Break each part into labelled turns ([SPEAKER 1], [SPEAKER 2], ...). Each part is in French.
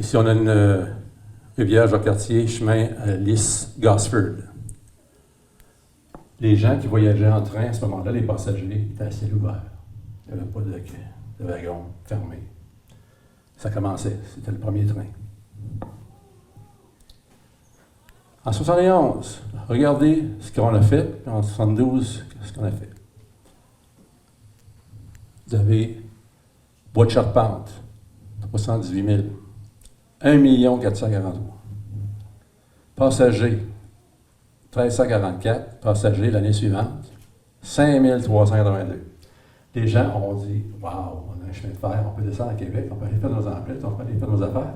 [SPEAKER 1] Ici, on a une rivière Jacques-Cartier, chemin Lys-Gosford. Les gens qui voyageaient en train à ce moment-là, les passagers, étaient à ciel ouvert. Il n'y avait pas de wagon fermé. Ça commençait, c'était le premier train. En 71, regardez ce qu'on a fait, puis en 72, ce qu'on a fait. Vous avez Bois de Charpente, 318 000. 1 443 000. Passagers, 1344. Passagers l'année suivante, 5 382. Les gens ont dit waouh, on a un chemin de fer, on peut descendre à Québec, on peut aller faire nos emplettes, on peut aller faire nos affaires.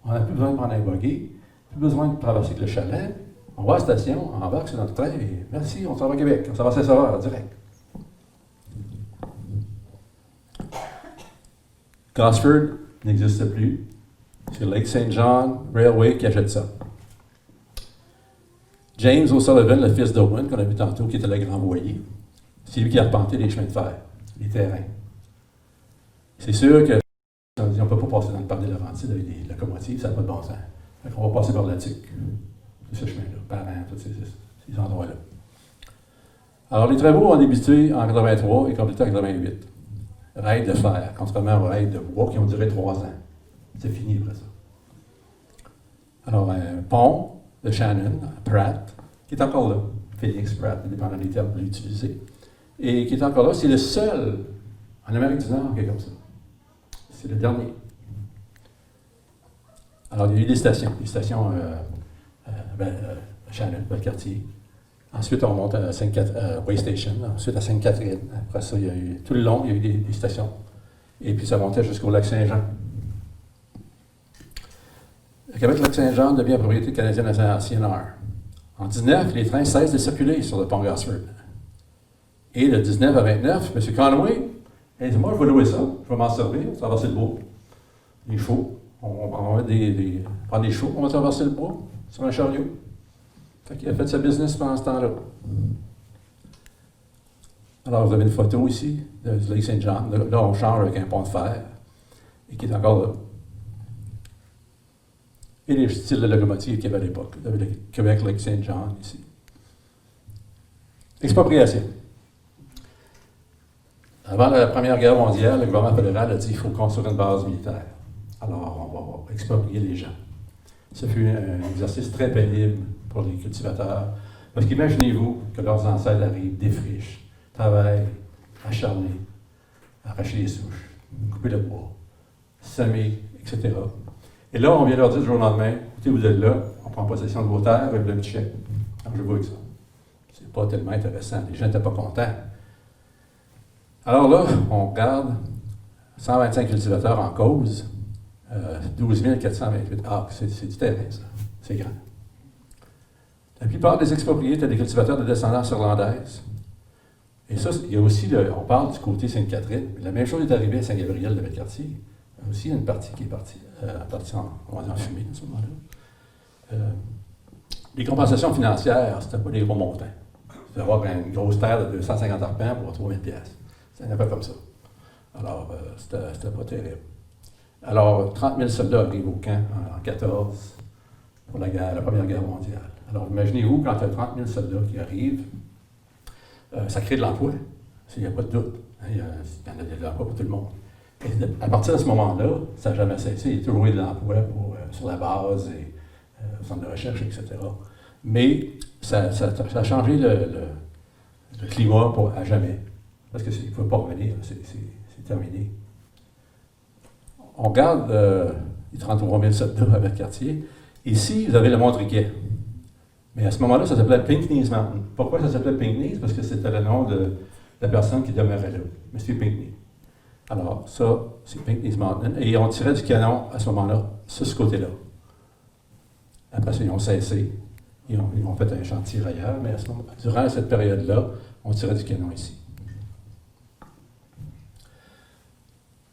[SPEAKER 1] On n'a plus besoin de prendre un buggy, plus besoin de traverser avec le chalet. On va à la station, on embarque sur notre train et merci, on s'en va à Québec. On s'en va à Saint-Sauveur, direct. Gosford n'existe plus. C'est Lake St. John Railway qui achète ça. James O'Sullivan, le fils d'Owen, qu'on a vu tantôt, qui était le grand voyer, c'est lui qui a arpenté les chemins de fer, les terrains. C'est sûr que on ne peut pas passer dans le parc des Laurentides avec des locomotives, ça n'a pas de bon sens. On va passer par la TIC, ce chemin-là, Parent, tous ces endroits-là. Alors, les travaux ont débuté en 83 et complété en 88. Rail de fer, contrairement aux rails de bois qui ont duré 3 ans. C'est fini après ça. Alors, un pont de Shannon, Pratt, qui est encore là, Phoenix Pratt, dépendant des termes que vous utilisez, et qui est encore là, c'est le seul en Amérique du Nord qui est comme ça. C'est le dernier. Alors, il y a eu des stations Shannon, Valcartier. Ensuite, on monte à Way Station, ensuite à Sainte-Catherine. Après ça, il y a eu, tout le long, il y a eu des stations. Et puis, ça montait jusqu'au lac Saint-Jean. Le Québec-Lac-Saint-Jean devient propriété canadienne à CNR. En 19, les trains cessent de circuler sur le pont Gosford. Et de 19 à 29, M. Conway, il dit, moi, je vais louer ça, je vais m'en servir, traverser le bois. Les chevaux, on va prendre des chevaux, on va traverser le bois sur un chariot. Fait qu'il a fait sa business pendant ce temps-là. Alors, vous avez une photo ici du Lake St. John. Là, on change avec un pont de fer, et qui est encore là. Et les styles de locomotive qu'il y avait à l'époque. Vous avez le Québec, Lake St. John, ici. Expropriation. Avant la Première Guerre mondiale, le gouvernement fédéral a dit qu'il faut construire une base militaire. Alors, on va exproprier les gens. Ce fut un exercice très pénible pour les cultivateurs. Parce qu'imaginez-vous que leurs ancêtres arrivent, défrichent, travaillent, acharnés, arracher les souches, couper le bois, semer, etc. Et là, on vient leur dire du jour au lendemain, écoutez, vous êtes là, on prend possession de vos terres avec le petit chèque. Alors, je vois avec ça. C'est pas tellement intéressant. Les gens n'étaient pas contents. Alors là, on regarde 125 cultivateurs en cause, 12 428 acres. C'est du terrain, ça. C'est grand. La plupart des expropriés étaient des cultivateurs de descendance irlandaise. Et ça, il y a aussi, on parle du côté Sainte-Catherine. La même chose est arrivée à Saint-Gabriel de Valcartier. Il y a aussi une partie qui est partie en fumée à ce moment-là. Les compensations financières, c'était pas des gros montants. C'était avoir une grosse terre de 250 arpents pour 3 000 $. C'était pas comme ça. Alors, c'était pas terrible. Alors, 30 000 soldats arrivent au camp en 1914 pour la Première Guerre mondiale. Alors, imaginez-vous, quand il y a 30 000 soldats qui arrivent, ça crée de l'emploi. Il n'y a pas de doute. Il y en a de l'emploi pour tout le monde. Et à partir de ce moment-là, ça n'a jamais cessé. Il y a toujours eu de l'emploi sur la base et au centre de recherche, etc. Mais ça a changé le climat à jamais. Parce qu'il ne faut pas revenir. C'est terminé. On regarde les 33 000 soldats à Valcartier. Ici, vous avez le Montriquet. Mais à ce moment-là, ça s'appelait Pinckney's Mountain. Pourquoi ça s'appelait Pinckney's? Parce que c'était le nom de la personne qui demeurait là, M. Pinckney. Alors, ça, c'est Pinckney's Mountain. Et on tirait du canon à ce moment-là, sur ce côté-là. Après ça, ils ont cessé. Ils ont fait un champ de tirailleurs, mais durant cette période-là, on tirait du canon ici.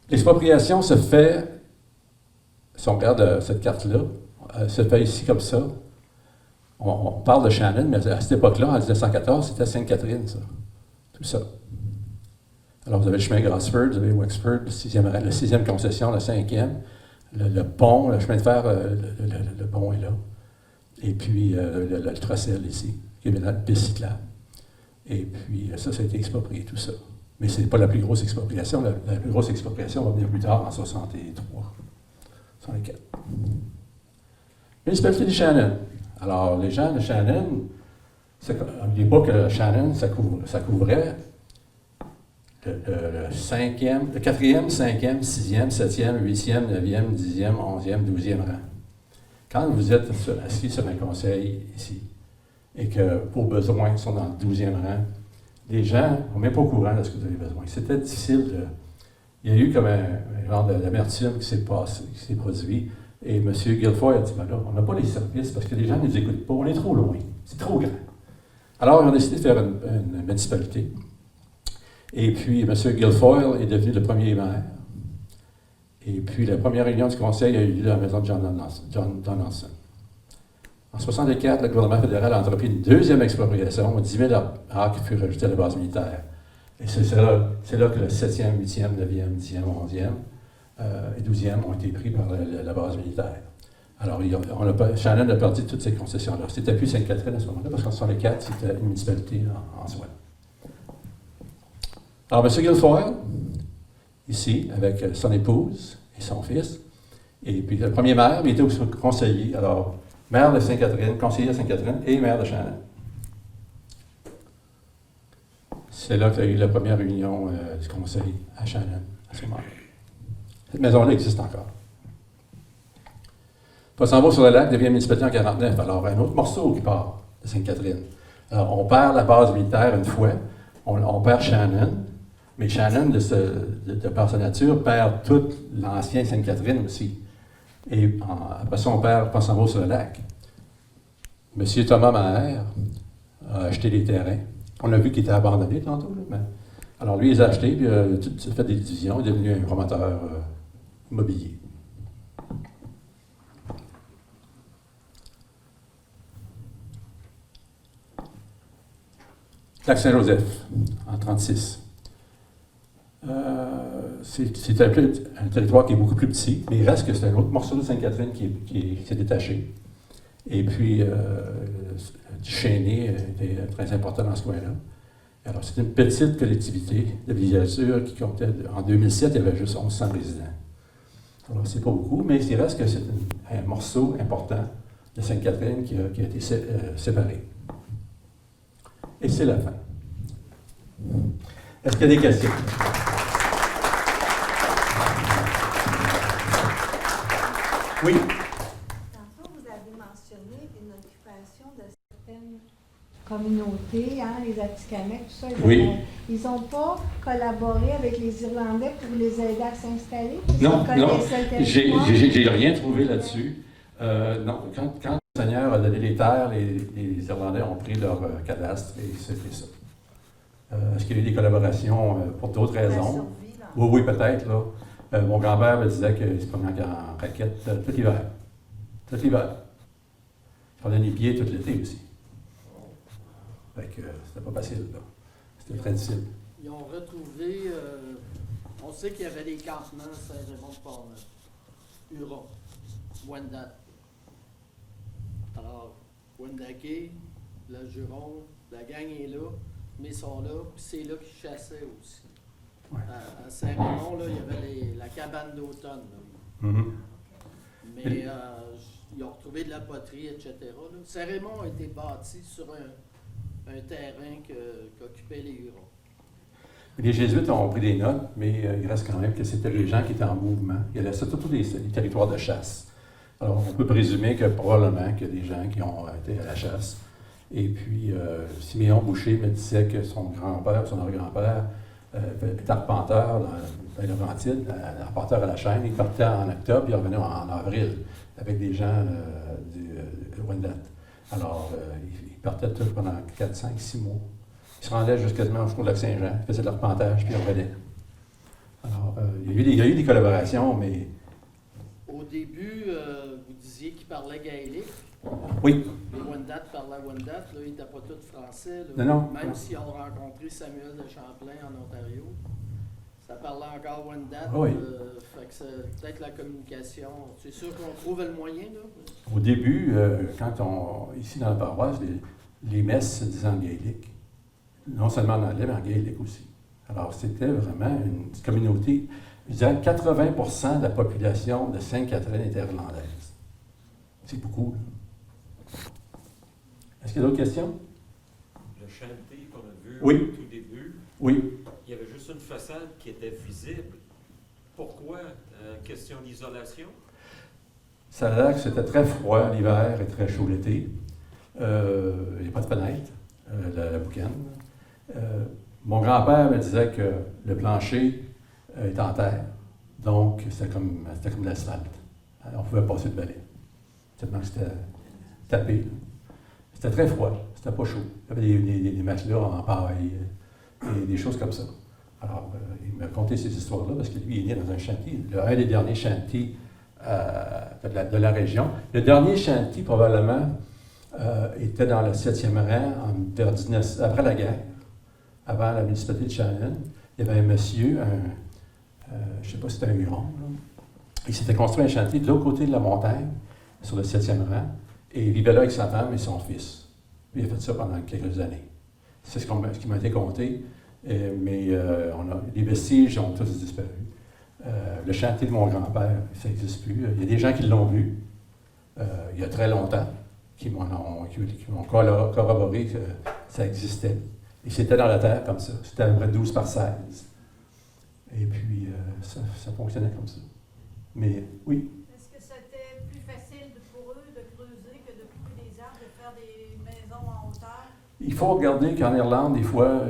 [SPEAKER 1] L'expropriation se fait, si on regarde cette carte-là, se fait ici comme ça. On parle de Shannon, mais à cette époque-là, en 1914, c'était Sainte-Catherine, ça. Tout ça. Alors, vous avez le chemin Gosford, vous avez Wexford, la sixième concession, la 5e, le pont, le chemin de fer, le pont est là. Et puis le tracel ici, qui est maintenant une piste cyclable. Et puis ça a été exproprié, tout ça. Mais ce n'est pas la plus grosse expropriation. La plus grosse expropriation va venir plus tard, en 63, 64. Municipalité de Shannon. Alors, les gens de Shannon, n'oubliez pas que Shannon, ça couvrait le 4e, 5e, 6e, 7e, 8e, 9e, 10e, 11e, 12e rang. Quand vous êtes assis sur un conseil ici et que vos besoins sont dans le 12e rang, les gens ne sont même pas au courant de ce que vous avez besoin. C'était difficile. Il y a eu comme un genre d'amertume qui s'est produit. Et M. Guilfoyle a dit, ben là, on n'a pas les services parce que les gens ne nous écoutent pas, on est trop loin, c'est trop grand. Alors, ils ont décidé de faire une municipalité. Et puis, M. Guilfoyle est devenu le premier maire. Et puis, la première réunion du conseil a eu lieu à la maison de John Donaldson. En 1964, le gouvernement fédéral a entrepris une deuxième expropriation où 10 000 acres furent rajoutés à la base militaire. Et c'est là que le 7e, 8e, 9e, 10e, 11e et 12e ont été pris par la base militaire. Alors, Shannon a perdu toutes ces concessions-là. C'était plus Sainte-Catherine à ce moment-là, parce qu'en 1964, c'était une municipalité en soi. Alors, M. Guilfoyle, ici, avec son épouse et son fils, et puis le premier maire, il était aussi conseiller. Alors, maire de Sainte-Catherine, conseiller de Sainte-Catherine et maire de Shannon. C'est là qu'il y a eu la première réunion du conseil à Shannon, à ce moment-là. Cette maison-là existe encore. Poissonvaux-sur-le-Lac devient municipalité en 1949. Alors, un autre morceau qui part de Sainte-Catherine. Alors, on perd la base militaire une fois, on perd Shannon, mais Shannon, de par sa nature, perd toute l'ancien Sainte-Catherine aussi. Et après ça, on perd Poissonvaux-sur-le-Lac. M. Thomas Maher a acheté des terrains. On a vu qu'il était abandonné tantôt. Là, mais... Alors, lui, il les a achetés, puis il a fait des divisions, il est devenu un promoteur immobilier. Lac-Saint-Joseph, en 1936. C'est un territoire qui est beaucoup plus petit, mais il reste que c'est un autre morceau de Sainte-Catherine qui s'est détaché. Et puis, Chêné était très important dans ce coin-là. Alors, c'est une petite collectivité de villégiature qui comptait, en 2007, il y avait juste 1100 résidents. Alors, c'est pas beaucoup, mais il reste que c'est un morceau important de Sainte-Catherine qui a été séparé. Et c'est la fin. Est-ce qu'il y a des questions? Oui.
[SPEAKER 2] Dans vous avez mentionné une occupation de certaines communautés, hein, les Atikamekw, tout ça.
[SPEAKER 1] Oui.
[SPEAKER 2] Ils n'ont pas collaboré avec les Irlandais pour les aider à s'installer?
[SPEAKER 1] Non, j'ai rien trouvé là-dessus. Non, quand le Seigneur a donné les terres, les Irlandais ont pris leur cadastre et c'était ça. Est-ce qu'il y a eu des collaborations pour d'autres raisons? Oui, peut-être, là. Mon grand-père me disait qu'il se promenait en raquette tout l'hiver. Tout l'hiver. Il prenait les pieds tout l'été aussi. Fait que c'était pas facile, là. C'était très difficile.
[SPEAKER 3] Ils ont retrouvé, on sait qu'il y avait des campements à Saint-Raymond-de-Port-Neuf, Huron, Wendat. Alors, Wendake, le Juron, la gang est là, mais ils sont là, puis c'est là qu'ils chassaient aussi. Ouais. À Saint-Raymond, là, il y avait la cabane d'automne.
[SPEAKER 1] Mm-hmm.
[SPEAKER 3] Mais ils ont retrouvé de la poterie, etc. Là. Saint-Raymond a été bâti sur un terrain qu'occupaient les Hurons.
[SPEAKER 1] Les Jésuites ont pris des notes, mais il reste quand même que c'était les gens qui étaient en mouvement. Il y avait surtout les territoires de chasse. Alors, on peut présumer que probablement qu'il y a des gens qui ont été à la chasse. Et puis, Siméon Boucher me disait que son grand-père, son arrière-grand-père, était arpenteur dans les Laurentides, arpenteur à la chaîne. Il partait en octobre, il revenait en avril avec des gens du Wendat. Alors, il partait tout pendant 4, 5, 6 mois. Il se rendait jusqu'à jusqu'au lac Saint-Jean, il faisait de l'arpentage, puis il revenait. Alors, il y a eu des collaborations, mais...
[SPEAKER 3] Au début, vous disiez qu'il parlait gaélique.
[SPEAKER 1] Oui.
[SPEAKER 3] Les Wendat parlaient Wendat, là, ils n'étaient pas tous français. Là.
[SPEAKER 1] Non.
[SPEAKER 3] Même s'ils ont rencontré Samuel de Champlain en Ontario, Ça parlait encore Wendat.
[SPEAKER 1] Oui.
[SPEAKER 3] Fait que c'est peut-être la communication. C'est sûr qu'on trouve le moyen, là.
[SPEAKER 1] Au début, ici dans la paroisse, les messes se disaient en gaélique. Non seulement en anglais, mais en gaélique aussi. Alors, c'était vraiment une communauté. Je dirais que 80% de la population de Sainte-Catherine était irlandaise. C'est beaucoup, là. Est-ce qu'il y a d'autres questions?
[SPEAKER 4] Le chantier qu'on a vu
[SPEAKER 1] Oui.
[SPEAKER 4] au tout début,
[SPEAKER 1] Oui.
[SPEAKER 4] il y avait juste une façade qui était visible. Pourquoi? Question d'isolation?
[SPEAKER 1] Ça a l'air que c'était très froid l'hiver et très chaud l'été. Il n'y a pas de fenêtre, la boucane. Mon grand-père me disait que le plancher est en terre, donc c'était comme de l'asphalte. On pouvait passer le balai. Tellement que c'était tapé, là. C'était très froid, c'était pas chaud. Il y avait des matelas en paille et des choses comme ça. Alors, il m'a conté ces histoires-là parce que lui, il est né dans un chantier, un des derniers chantiers de la région. Le dernier chantier, probablement, était dans le 7e rang après la guerre, avant la municipalité de Shannon. Il y avait un monsieur, je ne sais pas si c'était un huron, là. Il s'était construit un chantier de l'autre côté de la montagne, sur le 7e rang, et il vivait là avec sa femme et son fils. Puis il a fait ça pendant quelques années. C'est ce qui m'a été conté, mais les vestiges ont tous disparu. Le chantier de mon grand-père, ça n'existe plus. Il y a des gens qui l'ont vu il y a très longtemps, qui m'ont corroboré que ça existait. Et c'était dans la terre comme ça. C'était à peu près 12 par 16. Et puis, ça fonctionnait comme ça. Mais oui.
[SPEAKER 5] Est-ce que c'était plus facile pour eux de creuser que de couper des arbres, de faire des maisons en hauteur?
[SPEAKER 1] Il faut regarder qu'en Irlande, des fois,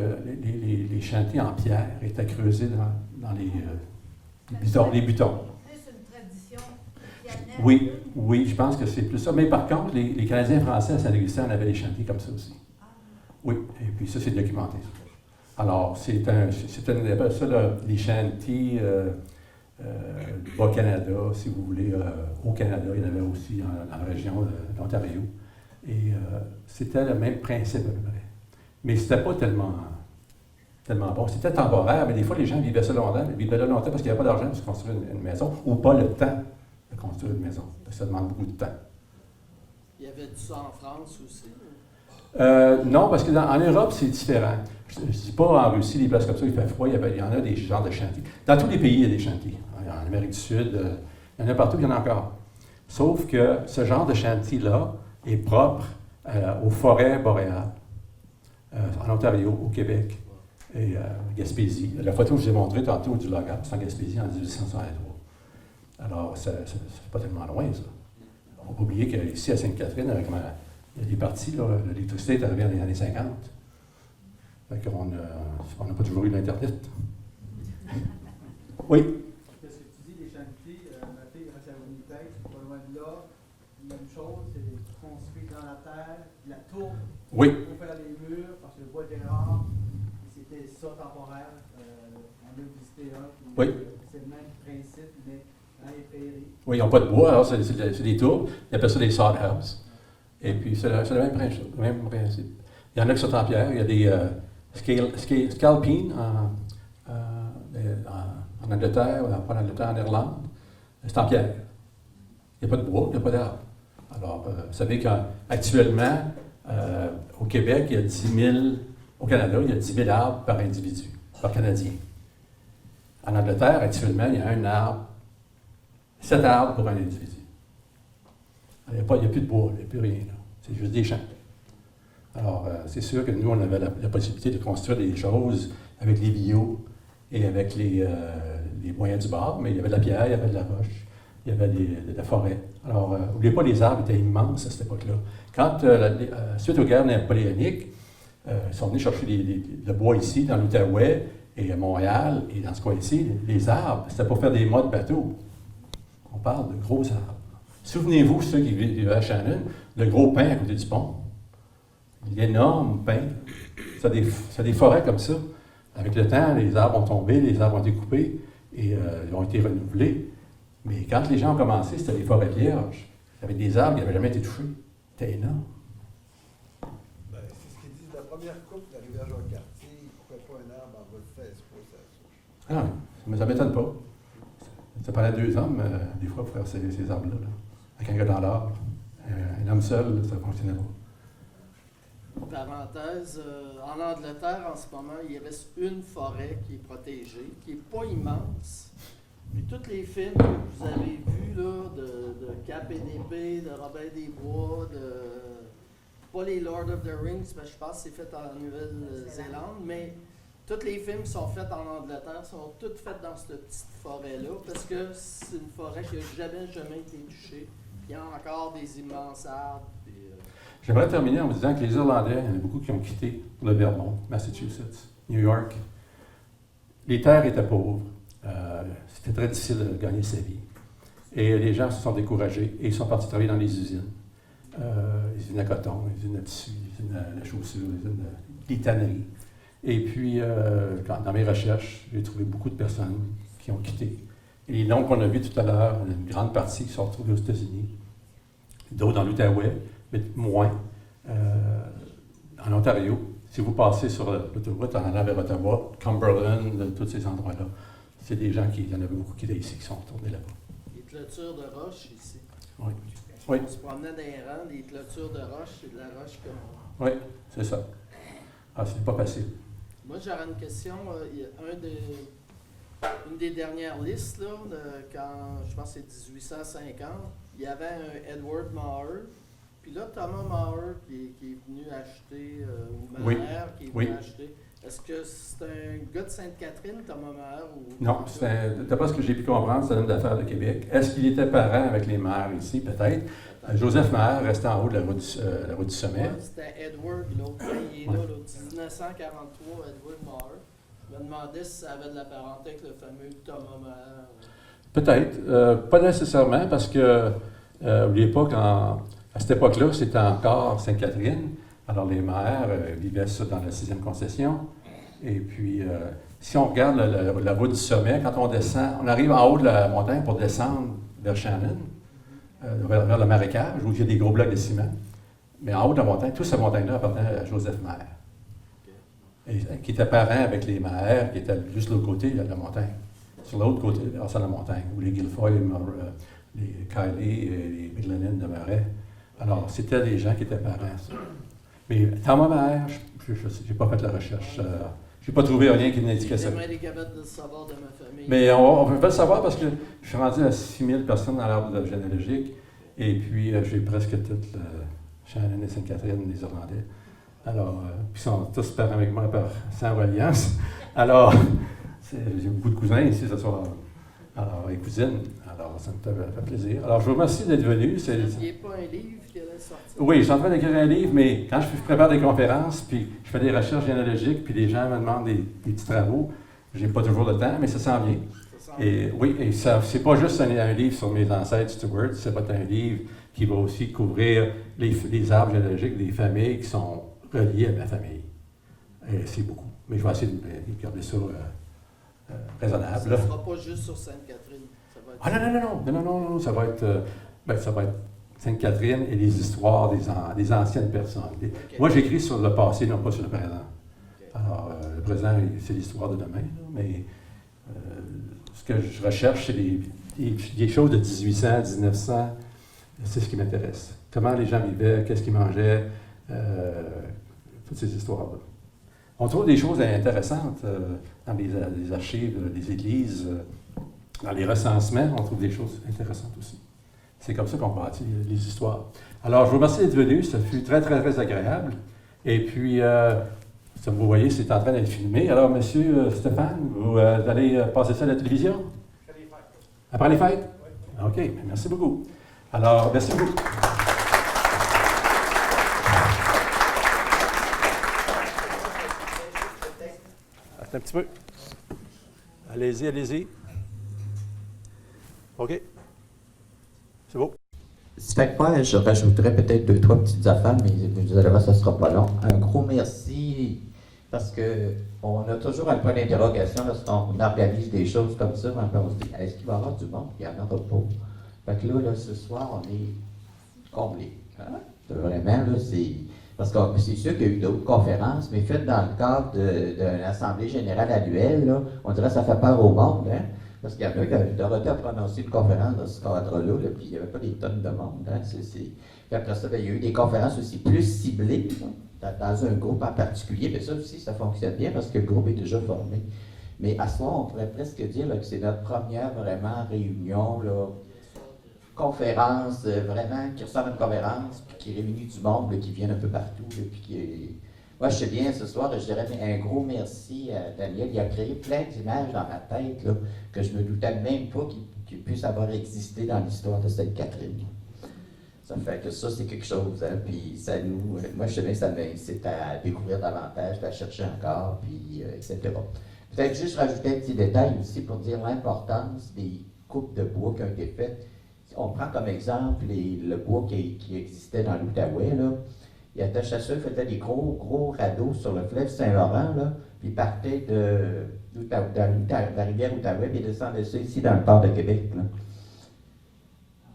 [SPEAKER 1] les chantiers en pierre étaient creusés dans les butons.
[SPEAKER 5] Plus une tradition qui amenait
[SPEAKER 1] Oui, je pense que c'est plus ça. Mais par contre, les Canadiens français à Saint-Augustin en avaient des chantiers comme ça aussi. Oui, et puis ça, c'est documenté. Alors, on appelle ça les chantiers du Bas-Canada, si vous voulez, au Canada. Il y en avait aussi dans la région de l'Ontario. Et c'était le même principe à peu près. Mais c'était pas tellement bon. C'était temporaire, mais des fois, les gens vivaient ça longtemps. Ils vivaient là longtemps parce qu'il n'y avait pas d'argent pour se construire une maison, ou pas le temps de construire une maison, parce que ça demande beaucoup de temps.
[SPEAKER 3] Il y avait tout ça en France aussi.
[SPEAKER 1] Non, parce qu'en Europe, c'est différent. Je ne dis pas en Russie, des places comme ça, il fait froid, il y en a des genres de chantiers. Dans tous les pays, il y a des chantiers. En Amérique du Sud, il y en a partout, il y en a encore. Sauf que ce genre de chantier-là est propre aux forêts boréales, en Ontario, au Québec et Gaspésie. La photo que je vous ai montrée tantôt du Logat, c'est en Gaspésie en 1863. Alors, c'est pas tellement loin, ça. On ne va pas oublier qu'ici, à Sainte-Catherine, il y a des parties, l'électricité est arrivée dans les années 50. Fait qu'on n'a pas toujours eu l'Internet. Oui?
[SPEAKER 6] Parce que tu dis les chantiers, ma fille reste à Winnipeg, c'est pas loin de là. Même chose, c'est construit dans la terre, la tour
[SPEAKER 1] Oui.
[SPEAKER 6] pour faire les murs, parce que le bois était rare. C'était ça temporaire. On a visité un.
[SPEAKER 1] Oui.
[SPEAKER 6] C'est le même principe, mais dans les prairies.
[SPEAKER 1] Oui, ils n'ont pas de bois, alors c'est des tours. Ils appellent ça des sod houses. Et puis, c'est le même principe. Il y en a qui sont en pierre. Il y a des scalpines en Angleterre, pas en Angleterre, en Irlande. C'est en pierre. Il n'y a pas de bois, il n'y a pas d'arbre. Alors, vous savez qu'actuellement, au Québec, il y a 10 000, au Canada, il y a 10 000 arbres par individu, par Canadien. En Angleterre, actuellement, il y a 7 arbres pour un individu. Il n'y a plus de bois, il n'y a plus rien. C'est juste des champs. Alors, c'est sûr que nous, on avait la possibilité de construire des choses avec les bio et avec les moyens du bord, mais il y avait de la pierre, il y avait de la roche, il y avait de la forêt. Alors, n'oubliez pas, les arbres étaient immenses à cette époque-là. Quand, suite aux guerres napoléoniques, ils sont venus chercher le bois ici, dans l'Outaouais et à Montréal, et dans ce coin-ci, les arbres, c'était pour faire des mâts de bateaux. On parle de gros arbres. Souvenez-vous, ceux qui vivaient à Shannon, le gros pin à côté du pont. L'énorme pin. C'est des forêts comme ça. Avec le temps, les arbres ont tombé, les arbres ont été coupés et ils ont été renouvelés. Mais quand les gens ont commencé, c'était des forêts vierges, avec des arbres qui n'avaient jamais été touchés. C'était énorme.
[SPEAKER 7] Ben, c'est ce qu'ils disent. La première coupe d'arrivage au quartier, pourquoi pas un arbre en bas de 16 pouces à la souche.
[SPEAKER 1] Ah, Mais ça ne m'étonne pas. Ça prenait 2 hommes, des fois, pour faire ces arbres-là. Là. Avec un gars dans l'arbre. Un homme seul, ça ne fonctionnait pas.
[SPEAKER 3] Parenthèse, en Angleterre, en ce moment, il reste une forêt qui est protégée, qui n'est pas immense. Puis tous les films que vous avez vus, là, de Cap et d'épée, de Robin des Bois, pas les Lord of the Rings, parce que je pense que c'est fait en Nouvelle-Zélande, mais tous les films qui sont faits en Angleterre sont tous faits dans cette petite forêt-là, parce que c'est une forêt qui n'a jamais été touchée. Puis il y a encore des immenses arbres.
[SPEAKER 1] J'aimerais terminer en vous disant que les Irlandais, il y en a beaucoup qui ont quitté pour le Vermont, Massachusetts, New York. Les terres étaient pauvres. C'était très difficile de gagner sa vie. Et les gens se sont découragés et ils sont partis travailler dans les usines. Les usines à coton, les usines à tissu, les usines à la chaussure, les tanneries. Et puis, dans mes recherches, j'ai trouvé beaucoup de personnes qui ont quitté. Et les noms qu'on a vus tout à l'heure, une grande partie qui sont retrouvés aux États-Unis, d'autres dans l'Outaouais, mais moins. En Ontario, si vous passez sur l'autoroute en allant vers Ottawa, Cumberland, tous ces endroits-là, c'est des gens il y en avait beaucoup qui étaient ici, qui sont retournés là-bas.
[SPEAKER 3] Les clôtures de roche ici.
[SPEAKER 1] Oui. Oui.
[SPEAKER 3] On se promenait dans les rangs, les clôtures de roche, c'est de la roche comme...
[SPEAKER 1] Oui, c'est ça. Ah, c'est pas facile.
[SPEAKER 3] Moi, j'aurais une question. Il y a une des dernières listes, là, quand je pense que c'est 1850, il y avait un Edward Maher. Puis là, Thomas Maher qui est venu acheter, ou Maher qui est venu acheter. Est-ce que c'est un gars de Sainte-Catherine, Thomas Maher? Ou...
[SPEAKER 1] Non, d'après ce que j'ai pu comprendre, c'est un homme d'affaires de Québec. Est-ce qu'il était parent avec les Maher ici? Peut-être. Joseph Maher restait en haut de la route du Sommet.
[SPEAKER 3] Ouais, c'était Edward, l'autre. Il est là, 1943, Edward Maher. Je me demandais si ça avait de la parenté avec le fameux Thomas Maher.
[SPEAKER 1] Peut-être. Pas nécessairement, parce que, n'oubliez pas qu'à cette époque-là, c'était encore Sainte-Catherine. Alors, les Maher vivaient ça dans la 6e concession. Et puis, si on regarde la route du Sommet, quand on descend, on arrive en haut de la montagne pour descendre vers Shannon, vers le marécage, où il y a des gros blocs de ciment. Mais en haut de la montagne, toute cette montagne-là appartenait à Joseph Maher. Et, qui était parent avec les Maher, qui étaient juste de l'autre côté de la montagne. Sur l'autre côté, c'est la montagne, où les Guilfoyle, les Kiley et les McLennan demeuraient. Alors, c'était des gens qui étaient parents, ça. Mais Thomas Maher, je n'ai pas fait la recherche. Je n'ai pas trouvé rien qui m'indiquait ça.
[SPEAKER 3] J'aimerais les capables de le savoir de ma famille.
[SPEAKER 1] Mais on peut pas le savoir parce que je suis rendu à 6000 personnes dans l'arbre généalogique. Et puis, j'ai presque toute Shannon et Sainte-Catherine, les Irlandais. Alors, puis ils sont tous parents avec moi sans reliance. Alors, j'ai beaucoup de cousins ici ce soir. Alors, et cousines. Alors, ça me fait plaisir. Alors, je vous remercie d'être venu.
[SPEAKER 3] Vous n'aviez pas un livre qui allait sortir?
[SPEAKER 1] Oui, je suis en train d'écrire un livre, mais quand je prépare des conférences, puis je fais des recherches généalogiques, puis les gens me demandent des petits travaux, j'ai pas toujours le temps, mais ça s'en vient. Et oui, et ça, c'est pas juste un livre sur mes ancêtres Stuart, c'est pas un livre qui va aussi couvrir les arbres généalogiques des familles qui sont reliées à ma famille. Et c'est beaucoup. Mais je vais essayer de garder ça raisonnable.
[SPEAKER 3] Ça ne sera pas juste sur Sainte-Catherine.
[SPEAKER 1] Ah non, ça va être Sainte-Catherine et les histoires des anciennes personnes. Okay. Moi, j'écris sur le passé, non pas sur le présent. Okay. Alors, le présent, c'est l'histoire de demain, mais ce que je recherche, c'est des choses de 1800, 1900, c'est ce qui m'intéresse. Comment les gens vivaient, qu'est-ce qu'ils mangeaient, toutes ces histoires-là. On trouve des choses intéressantes dans les archives des églises, dans les recensements, on trouve des choses intéressantes aussi. C'est comme ça qu'on bâtit les histoires. Alors, je vous remercie d'être venu. Ça fut très, très, très agréable. Et puis, comme vous voyez, c'est en train d'être filmé. Alors, monsieur Stéphane, vous allez passer ça à la télévision? Après les fêtes? Oui. OK, merci beaucoup. Alors, merci beaucoup. Attends un petit peu. Allez-y, allez-y. OK. C'est beau.
[SPEAKER 8] Ça fait que moi, je rajouterais peut-être 2-3 petites affaires, mais vous allez voir, ça ne sera pas long. Un gros merci, parce qu'on a toujours un point d'interrogation lorsqu'on organise des choses comme ça. On se dit, est-ce qu'il va y avoir du monde? Il y en aura pas. Fait que là, ce soir, on est comblé. Hein? Vraiment, là, Parce que c'est sûr qu'il y a eu d'autres conférences, mais faites dans le cadre d'une assemblée générale annuelle, là, on dirait que ça fait peur au monde, hein? Parce qu'il y en a qui Dorothée a prononcé une conférence dans ce cadre-là, là, puis il n'y avait pas des tonnes de monde. Hein? Puis après ça, il y a eu des conférences aussi plus ciblées, là, dans un groupe en particulier, mais ça aussi, ça fonctionne bien parce que le groupe est déjà formé. Mais à ce moment, on pourrait presque dire là, que c'est notre première vraiment réunion, là, conférence, vraiment, qui ressemble à une conférence, puis qui réunit du monde, là, qui vient un peu partout, là, puis qui est... Moi, je sais bien, ce soir, je dirais un gros merci à Daniel. Il a créé plein d'images dans ma tête, là, que je me doutais même pas qu'il puisse avoir existé dans l'histoire de Sainte-Catherine. Ça fait que ça, c'est quelque chose, hein, puis ça nous... moi, je sais bien que ça m'incite à découvrir davantage, à chercher encore, puis etc. Peut-être juste rajouter un petit détail aussi pour dire l'importance des coupes de bois qui ont été faites. On prend comme exemple le bois qui existait dans l'Outaouais, là. Il y a des chasseurs qui faisaient des gros radeaux sur le fleuve Saint-Laurent, là, puis ils partaient de la rivière Outaouais, puis ils descendaient ça ici dans le port de Québec, là,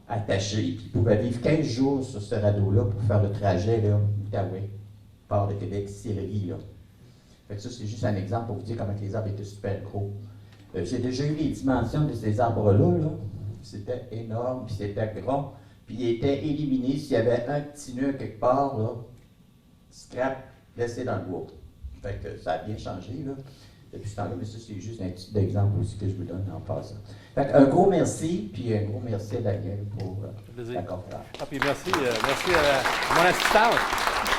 [SPEAKER 8] attachés. Puis ils pouvaient vivre 15 jours sur ce radeau-là pour faire le trajet, là, Outaouais, port de Québec, Sillery, là. Fait que ça, c'est juste un exemple pour vous dire comment les arbres étaient super gros. J'ai déjà eu les dimensions de ces arbres-là, là. C'était énorme, puis c'était grand, puis il était éliminé s'il y avait un petit nœud quelque part, là, scrap, laissé dans le bois. Fait que ça a bien changé, là, depuis ce temps-là, mais ça, c'est juste un petit exemple aussi que je vous donne en passant. Fait un gros merci, puis un gros merci à Daniel pour la conférence.
[SPEAKER 9] Ah, puis merci à mon assistante.